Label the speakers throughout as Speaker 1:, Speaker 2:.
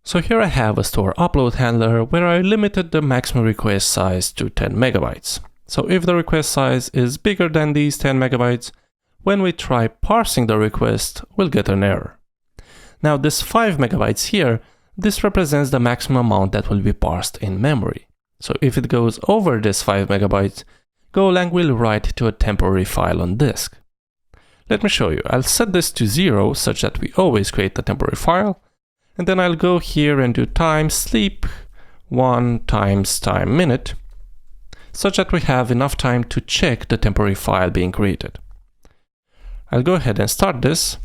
Speaker 1: So here I have a store upload handler where I limited the maximum request size to 10 megabytes. So if the request size is bigger than these 10 megabytes, when we try parsing the request, we'll get an error. Now this 5 megabytes here, this represents the maximum amount that will be parsed in memory. So if it goes over this 5 megabytes, Golang will write to a temporary file on disk. Let me show you. I'll set this to 0 such that we always create a temporary file. And then I'll go here and do time sleep 1 times time minute, such that we have enough time to check the temporary file being created. I'll go ahead and start this.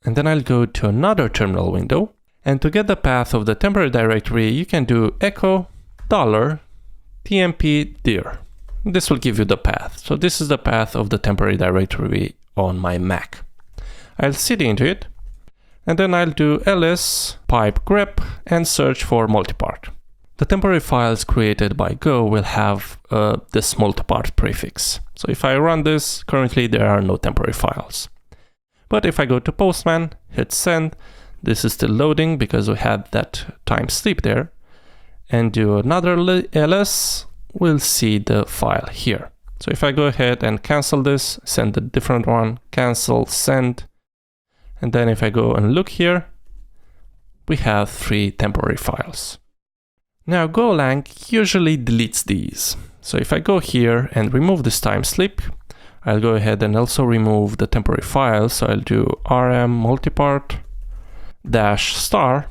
Speaker 1: And then I'll go to another terminal window. And to get the path of the temporary directory, you can do echo $tmp_dir. This will give you the path. So this is the path of the temporary directory on my Mac. I'll cd into it. And then I'll do ls pipe grep and search for multipart. The temporary files created by Go will have this multipart prefix. So if I run this, currently there are no temporary files. But if I go to Postman, hit send, this is still loading because we had that time sleep there, and do another ls, we'll see the file here. So if I go ahead and cancel this, send a different one, cancel, send, and then if I go and look here, we have 3 temporary files. Now Golang usually deletes these. So if I go here and remove this time sleep, I'll go ahead and also remove the temporary files. So I'll do rm multipart -*,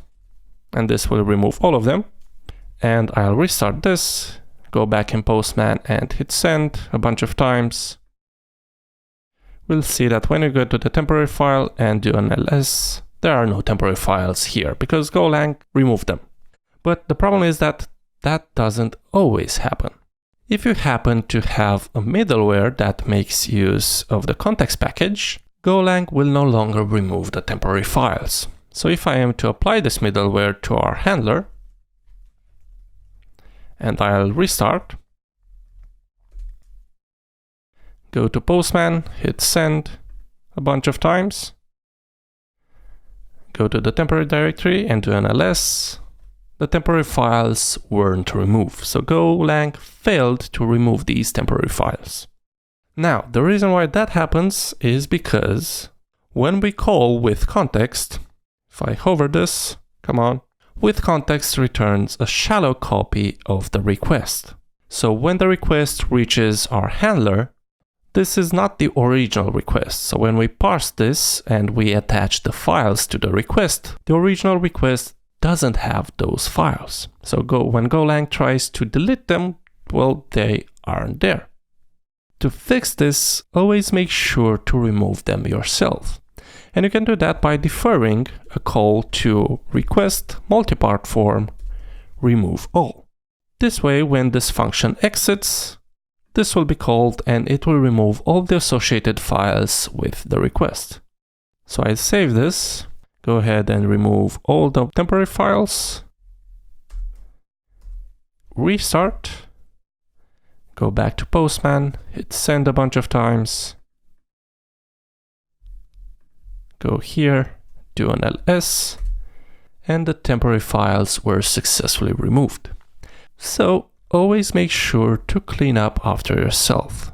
Speaker 1: and this will remove all of them. And I'll restart this, go back in Postman and hit send a bunch of times. We'll see that when you go to the temporary file and do an ls, there are no temporary files here because Golang removed them. But the problem is that that doesn't always happen. If you happen to have a middleware that makes use of the context package, Golang will no longer remove the temporary files. So if I am to apply this middleware to our handler, and I'll restart, go to Postman, hit send a bunch of times, go to the temporary directory and do an ls, the temporary files weren't removed. So Golang failed to remove these temporary files. Now, the reason why that happens is because when we call with context, if I hover this, come on, with context returns a shallow copy of the request. So when the request reaches our handler, this is not the original request. So when we parse this and we attach the files to the request, the original request doesn't have those files. So when Golang tries to delete them, well, they aren't there. To fix this, always make sure to remove them yourself. And you can do that by deferring a call to request multipart form remove all. This way, when this function exits, this will be called and it will remove all the associated files with the request. So I save this, go ahead and remove all the temporary files, restart, go back to Postman, hit send a bunch of times, go here, do an ls, and the temporary files were successfully removed. So always make sure to clean up after yourself.